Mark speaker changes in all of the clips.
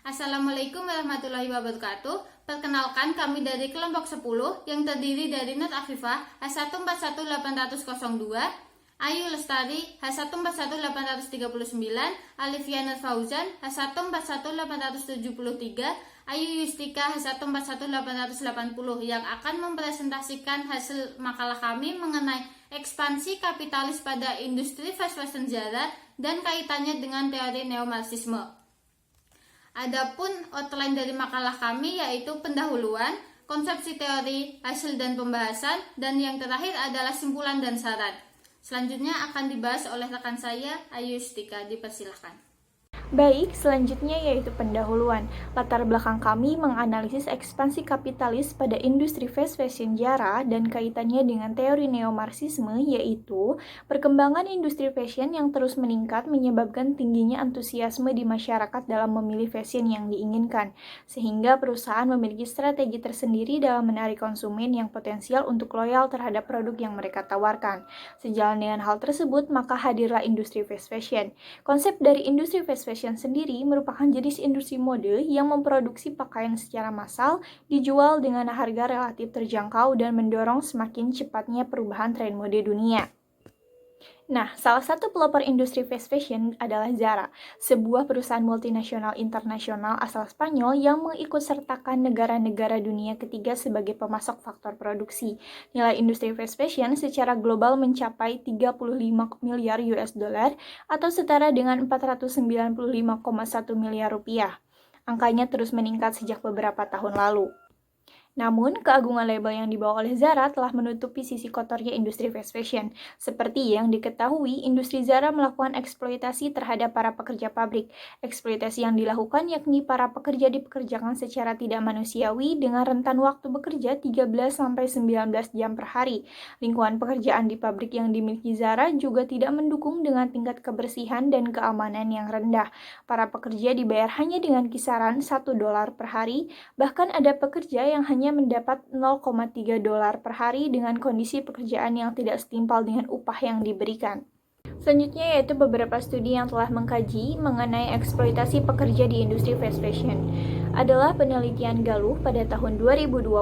Speaker 1: Assalamualaikum warahmatullahi wabarakatuh. Perkenalkan, kami dari kelompok 10 yang terdiri dari Nur Afifah H141802, Ayu Lestari H141839, Alifia Nur Fauzan H141873, Ayu Yustika H141880 yang akan mempresentasikan hasil makalah kami mengenai ekspansi kapitalis pada industri fast fashion Zara dan kaitannya dengan teori neomarxisme. Adapun outline dari makalah kami yaitu pendahuluan, konsepsi teori, hasil dan pembahasan, dan yang terakhir adalah simpulan dan saran. Selanjutnya akan dibahas oleh rekan saya, Ayu Yustika. Dipersilahkan.
Speaker 2: Baik, selanjutnya yaitu pendahuluan. Latar belakang kami menganalisis ekspansi kapitalis pada industri fast fashion Zara dan kaitannya dengan teori neomarxisme, yaitu perkembangan industri fashion yang terus meningkat menyebabkan tingginya antusiasme di masyarakat dalam memilih fashion yang diinginkan, sehingga perusahaan memiliki strategi tersendiri dalam menarik konsumen yang potensial untuk loyal terhadap produk yang mereka tawarkan. Sejalan dengan hal tersebut, maka hadirlah industri fast fashion. Konsep dari industri fast fashion sendiri merupakan jenis industri mode yang memproduksi pakaian secara massal, dijual dengan harga relatif terjangkau dan mendorong semakin cepatnya perubahan tren mode dunia. Nah, salah satu pelopor industri fast fashion adalah Zara, sebuah perusahaan multinasional internasional asal Spanyol yang mengikutsertakan negara-negara dunia ketiga sebagai pemasok faktor produksi. Nilai industri fast fashion secara global mencapai 35 miliar US dollar atau setara dengan 495,1 miliar rupiah. Angkanya terus meningkat sejak beberapa tahun lalu. Namun, keagungan label yang dibawa oleh Zara telah menutupi sisi kotornya industri fast fashion. Seperti yang diketahui, industri Zara melakukan eksploitasi terhadap para pekerja pabrik. Eksploitasi yang dilakukan yakni para pekerja dipekerjakan secara tidak manusiawi dengan rentan waktu bekerja 13-19 jam per hari. Lingkungan pekerjaan di pabrik yang dimiliki Zara juga tidak mendukung dengan tingkat kebersihan dan keamanan yang rendah. Para pekerja dibayar hanya dengan kisaran $1 per hari, bahkan ada pekerja yang hanya mendapat 0,3 dolar per hari dengan kondisi pekerjaan yang tidak setimpal dengan upah yang diberikan. Selanjutnya yaitu beberapa studi yang telah mengkaji mengenai eksploitasi pekerja di industri fast fashion. Adalah penelitian Galuh pada tahun 2020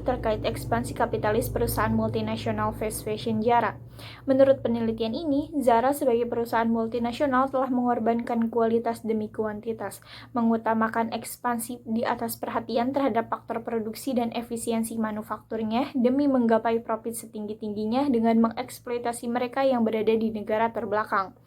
Speaker 2: terkait ekspansi kapitalis perusahaan multinasional fast fashion Zara. Menurut penelitian ini, Zara sebagai perusahaan multinasional telah mengorbankan kualitas demi kuantitas, mengutamakan ekspansi di atas perhatian terhadap faktor produksi dan efisiensi manufakturnya demi menggapai profit setinggi-tingginya dengan mengeksploitasi mereka yang berada di negara terbelakang.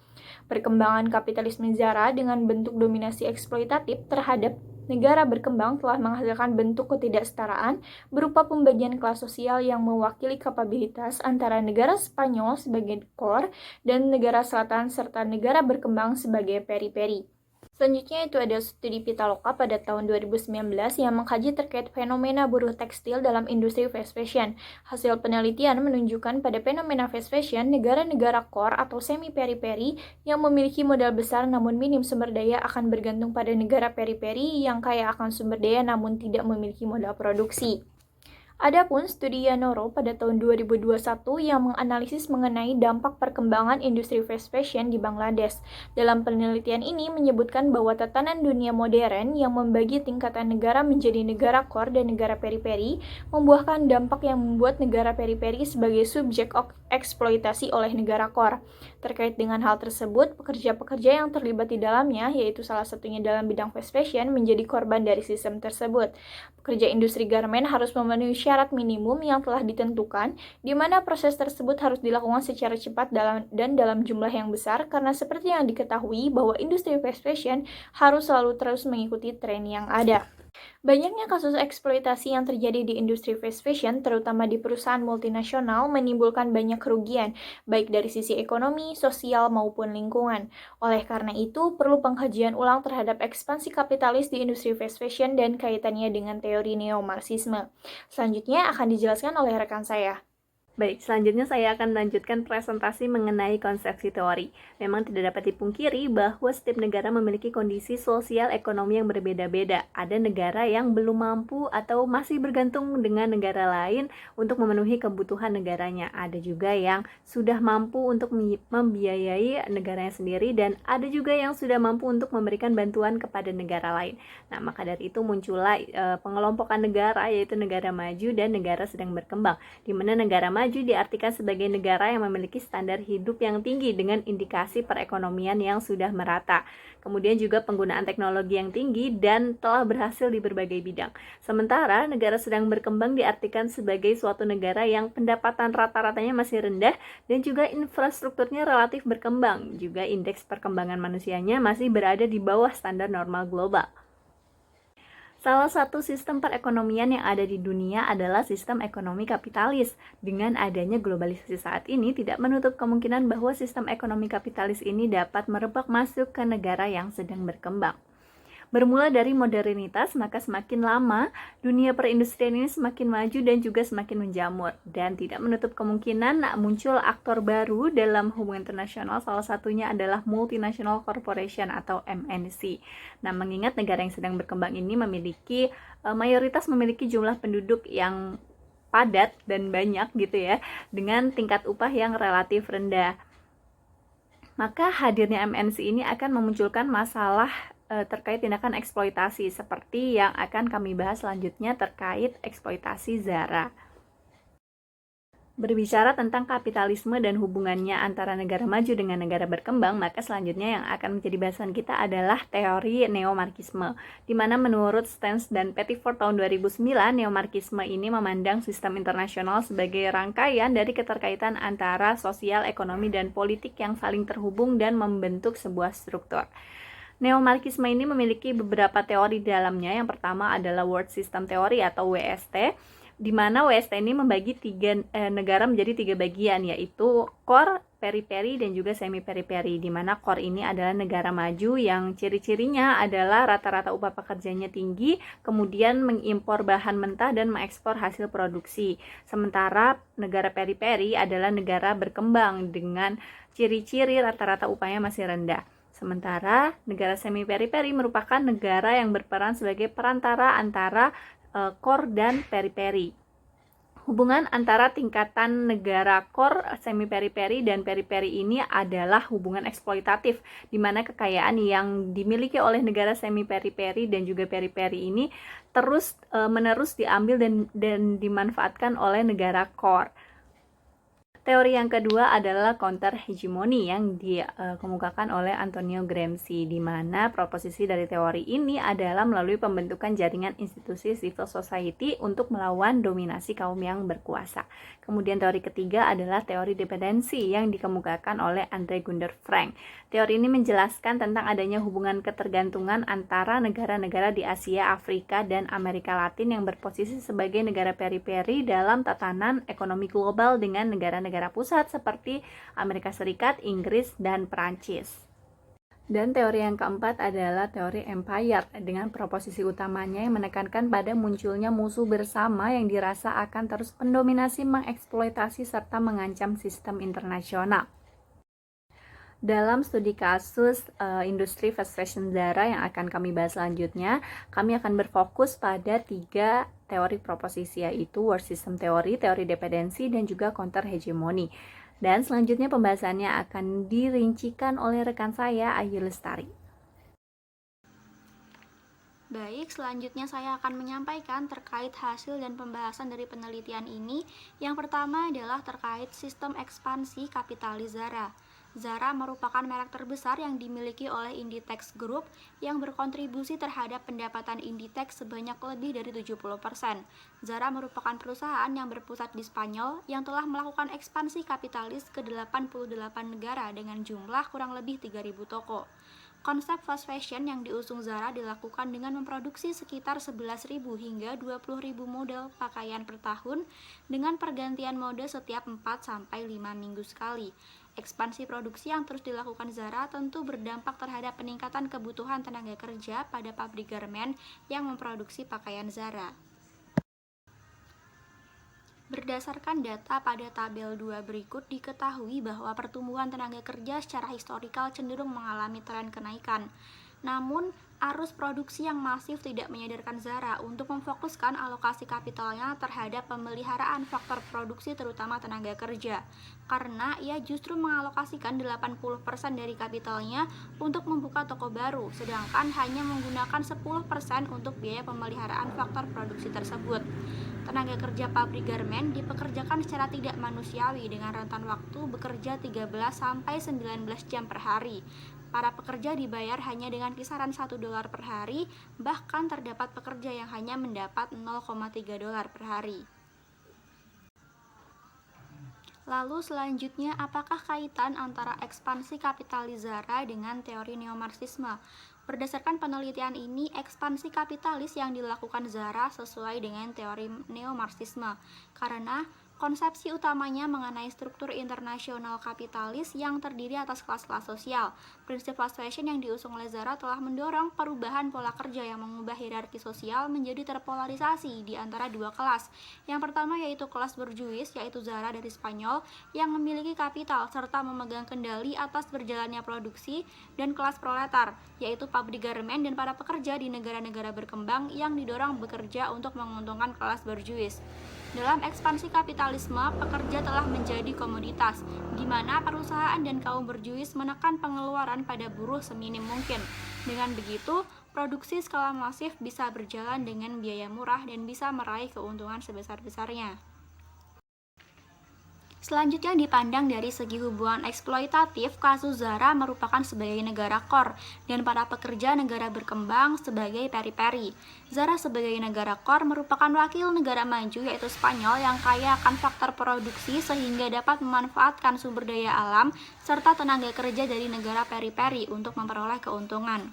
Speaker 2: Perkembangan kapitalisme Zara dengan bentuk dominasi eksploitatif terhadap negara berkembang telah menghasilkan bentuk ketidaksetaraan berupa pembagian kelas sosial yang mewakili kapabilitas antara negara Spanyol sebagai core dan negara selatan serta negara berkembang sebagai periperi. Selanjutnya itu ada studi Pitaloka pada tahun 2019 yang mengkaji terkait fenomena buruh tekstil dalam industri fast fashion. Hasil penelitian menunjukkan pada fenomena fast fashion, negara-negara core atau semi-periperi yang memiliki modal besar namun minim sumber daya akan bergantung pada negara periperi yang kaya akan sumber daya namun tidak memiliki modal produksi. Adapun studi Yanoro pada tahun 2021 yang menganalisis mengenai dampak perkembangan industri fast fashion di Bangladesh. Dalam penelitian ini menyebutkan bahwa tatanan dunia modern yang membagi tingkatan negara menjadi negara core dan negara periperi membuahkan dampak yang membuat negara periperi sebagai subjek eksploitasi oleh negara core. Terkait dengan hal tersebut, pekerja-pekerja yang terlibat di dalamnya, yaitu salah satunya dalam bidang fast fashion, menjadi korban dari sistem tersebut. Pekerja industri garmen harus memenuhi syarat minimum yang telah ditentukan, di mana proses tersebut harus dilakukan secara cepat dan dalam jumlah yang besar, karena seperti yang diketahui bahwa industri fast fashion harus selalu terus mengikuti tren yang ada. Banyaknya kasus eksploitasi yang terjadi di industri fast fashion, terutama di perusahaan multinasional, menimbulkan banyak kerugian, baik dari sisi ekonomi, sosial, maupun lingkungan. Oleh karena itu, perlu pengkajian ulang terhadap ekspansi kapitalis di industri fast fashion dan kaitannya dengan teori neomarxisme. Selanjutnya akan dijelaskan oleh rekan saya.
Speaker 3: Baik, selanjutnya saya akan melanjutkan presentasi mengenai konsepsi teori. Memang tidak dapat dipungkiri bahwa setiap negara memiliki kondisi sosial ekonomi yang berbeda-beda. Ada negara yang belum mampu atau masih bergantung dengan negara lain untuk memenuhi kebutuhan negaranya. Ada juga yang sudah mampu untuk membiayai negaranya sendiri, dan ada juga yang sudah mampu untuk memberikan bantuan kepada negara lain. Nah, maka dari itu muncullah pengelompokan negara, yaitu negara maju dan negara sedang berkembang, di mana negara maju diartikan sebagai negara yang memiliki standar hidup yang tinggi dengan indikasi perekonomian yang sudah merata. Kemudian juga penggunaan teknologi yang tinggi dan telah berhasil di berbagai bidang. Sementara negara sedang berkembang diartikan sebagai suatu negara yang pendapatan rata-ratanya masih rendah dan juga infrastrukturnya relatif berkembang. Juga indeks perkembangan manusianya masih berada di bawah standar normal global. Salah satu sistem perekonomian yang ada di dunia adalah sistem ekonomi kapitalis. Dengan adanya globalisasi saat ini, tidak menutup kemungkinan bahwa sistem ekonomi kapitalis ini dapat merebak masuk ke negara yang sedang berkembang. Bermula dari modernitas, maka semakin lama dunia perindustrian ini semakin maju dan juga semakin menjamur, dan tidak menutup kemungkinan muncul aktor baru dalam hubungan internasional. Salah satunya adalah multinational corporation atau MNC. Nah, mengingat negara yang sedang berkembang ini mayoritas memiliki jumlah penduduk yang padat dan banyak gitu ya, dengan tingkat upah yang relatif rendah. Maka hadirnya MNC ini akan memunculkan masalah terkait tindakan eksploitasi, seperti yang akan kami bahas selanjutnya terkait eksploitasi Zara. Berbicara tentang kapitalisme dan hubungannya antara negara maju dengan negara berkembang, maka selanjutnya yang akan menjadi bahasan kita adalah teori neomarxisme, di mana menurut Stans dan Pettiford tahun 2009, neomarxisme ini memandang sistem internasional sebagai rangkaian dari keterkaitan antara sosial, ekonomi, dan politik yang saling terhubung dan membentuk sebuah struktur. Neomarxisme ini memiliki beberapa teori di dalamnya. Yang pertama adalah World System Theory atau WST, di mana WST ini membagi negara menjadi 3 bagian, yaitu core, periphery, dan juga semi-periphery, di mana core ini adalah negara maju yang ciri-cirinya adalah rata-rata upah pekerjanya tinggi, kemudian mengimpor bahan mentah dan mengekspor hasil produksi. Sementara negara periphery adalah negara berkembang dengan ciri-ciri rata-rata upahnya masih rendah. Sementara negara semi-periphery merupakan negara yang berperan sebagai perantara antara core dan periphery. Hubungan antara tingkatan negara core, semi-periphery, dan periphery ini adalah hubungan eksploitatif, di mana kekayaan yang dimiliki oleh negara semi-periphery dan juga periphery ini terus-menerus diambil dan dimanfaatkan oleh negara core. Teori yang kedua adalah counter hegemony yang dikemukakan oleh Antonio Gramsci, di mana proposisi dari teori ini adalah melalui pembentukan jaringan institusi civil society untuk melawan dominasi kaum yang berkuasa. Kemudian teori ketiga adalah teori dependensi yang dikemukakan oleh Andre Gunder Frank. Teori ini menjelaskan tentang adanya hubungan ketergantungan antara negara-negara di Asia, Afrika, dan Amerika Latin yang berposisi sebagai negara periferi dalam tatanan ekonomi global dengan negara-negara pusat seperti Amerika Serikat, Inggris, dan Perancis. Dan teori yang keempat adalah teori empire, dengan proposisi utamanya yang menekankan pada munculnya musuh bersama yang dirasa akan terus mendominasi, mengeksploitasi, serta mengancam sistem internasional. Dalam studi kasus industri fast fashion Zara yang akan kami bahas selanjutnya, kami akan berfokus pada 3 teori proposisi, yaitu World System Theory, teori dependensi, dan juga counter hegemony. Dan selanjutnya pembahasannya akan dirincikan oleh rekan saya, Ayu Lestari.
Speaker 4: Baik, selanjutnya saya akan menyampaikan terkait hasil dan pembahasan dari penelitian ini. Yang pertama adalah terkait sistem ekspansi kapitalis Zara. Zara merupakan merek terbesar yang dimiliki oleh Inditex Group yang berkontribusi terhadap pendapatan Inditex sebanyak lebih dari 70%. Zara merupakan perusahaan yang berpusat di Spanyol yang telah melakukan ekspansi kapitalis ke 88 negara dengan jumlah kurang lebih 3.000 toko. Konsep fast fashion yang diusung Zara dilakukan dengan memproduksi sekitar 11.000 hingga 20.000 model pakaian per tahun dengan pergantian mode setiap 4-5 minggu sekali. Ekspansi produksi yang terus dilakukan Zara tentu berdampak terhadap peningkatan kebutuhan tenaga kerja pada pabrik garmen yang memproduksi pakaian Zara. Berdasarkan data pada tabel 2 berikut diketahui bahwa pertumbuhan tenaga kerja secara historikal cenderung mengalami tren kenaikan. Namun, arus produksi yang masif tidak menyadarkan Zara untuk memfokuskan alokasi kapitalnya terhadap pemeliharaan faktor produksi terutama tenaga kerja, karena ia justru mengalokasikan 80% dari kapitalnya untuk membuka toko baru, sedangkan hanya menggunakan 10% untuk biaya pemeliharaan faktor produksi tersebut. Tenaga kerja pabrik garmen dipekerjakan secara tidak manusiawi dengan rentan waktu bekerja 13 sampai 19 jam per hari. Para pekerja dibayar hanya dengan kisaran $1 per hari, bahkan terdapat pekerja yang hanya mendapat $0,3 per hari. Lalu selanjutnya, apakah kaitan antara ekspansi kapitalis Zara dengan teori neomarxisme? Berdasarkan penelitian ini, ekspansi kapitalis yang dilakukan Zara sesuai dengan teori neomarxisme, karena konsepsi utamanya mengenai struktur internasional kapitalis yang terdiri atas kelas-kelas sosial. Prinsip fast fashion yang diusung oleh Zara telah mendorong perubahan pola kerja yang mengubah hierarki sosial menjadi terpolarisasi di antara dua kelas. Yang pertama yaitu kelas berjuis, yaitu Zara dari Spanyol, yang memiliki kapital serta memegang kendali atas berjalannya produksi, dan kelas proletar, yaitu pabrik garmen dan para pekerja di negara-negara berkembang yang didorong bekerja untuk menguntungkan kelas berjuis. Dalam ekspansi kapitalisme, pekerja telah menjadi komoditas, di mana perusahaan dan kaum berjuis menekan pengeluaran pada buruh seminim mungkin. Dengan begitu, produksi skala masif bisa berjalan dengan biaya murah dan bisa meraih keuntungan sebesar-besarnya. Selanjutnya dipandang dari segi hubungan eksploitatif, kasus Zara merupakan sebagai negara core dan para pekerja negara berkembang sebagai peri-peri. Zara sebagai negara core merupakan wakil negara maju yaitu Spanyol yang kaya akan faktor produksi sehingga dapat memanfaatkan sumber daya alam serta tenaga kerja dari negara peri-peri untuk memperoleh keuntungan.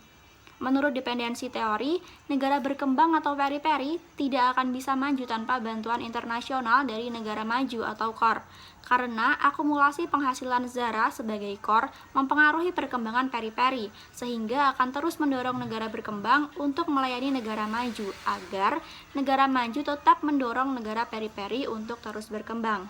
Speaker 4: Menurut dependensi teori, negara berkembang atau peri-peri tidak akan bisa maju tanpa bantuan internasional dari negara maju atau core, karena akumulasi penghasilan Zara sebagai core mempengaruhi perkembangan peri-peri, sehingga akan terus mendorong negara berkembang untuk melayani negara maju, agar negara maju tetap mendorong negara peri-peri untuk terus berkembang.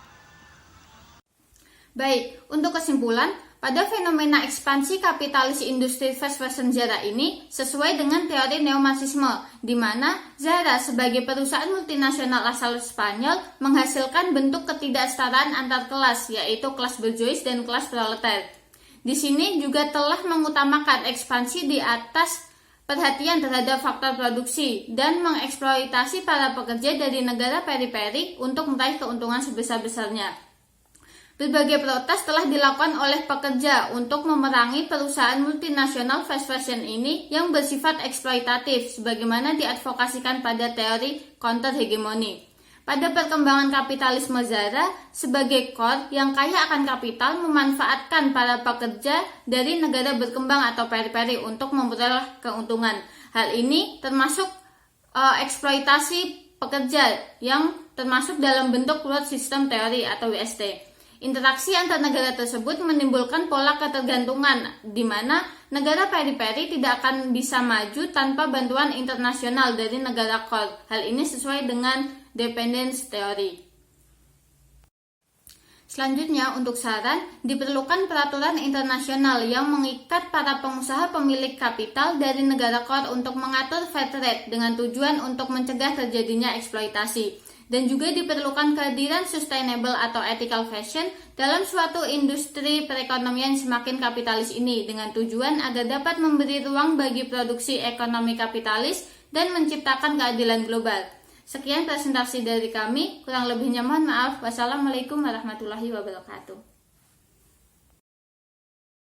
Speaker 1: Baik, untuk kesimpulan, pada fenomena ekspansi kapitalis industri fast fashion Zara ini sesuai dengan teori neomarxisme, di mana Zara sebagai perusahaan multinasional asal Spanyol menghasilkan bentuk ketidaksetaraan antar kelas, yaitu kelas berjuis dan kelas proletar. Di sini juga telah mengutamakan ekspansi di atas perhatian terhadap faktor produksi dan mengeksploitasi para pekerja dari negara peri-peri untuk meraih keuntungan sebesar-besarnya. Berbagai protes telah dilakukan oleh pekerja untuk memerangi perusahaan multinasional fast fashion ini yang bersifat eksploitatif, sebagaimana diadvokasikan pada teori counter hegemoni. Pada perkembangan kapitalisme, Zara sebagai core yang kaya akan kapital memanfaatkan para pekerja dari negara berkembang atau peri-peri untuk memperoleh keuntungan. Hal ini termasuk eksploitasi pekerja yang termasuk dalam bentuk World System Theory atau WST. Interaksi antar negara tersebut menimbulkan pola ketergantungan, di mana negara peri-peri tidak akan bisa maju tanpa bantuan internasional dari negara core. Hal ini sesuai dengan dependence theory. Selanjutnya, untuk saran, diperlukan peraturan internasional yang mengikat para pengusaha pemilik kapital dari negara core untuk mengatur fair trade dengan tujuan untuk mencegah terjadinya eksploitasi. Dan juga diperlukan kehadiran sustainable atau ethical fashion dalam suatu industri perekonomian semakin kapitalis ini dengan tujuan agar dapat memberi ruang bagi produksi ekonomi kapitalis dan menciptakan keadilan global. Sekian presentasi dari kami, kurang lebihnya mohon maaf. Wassalamualaikum warahmatullahi wabarakatuh.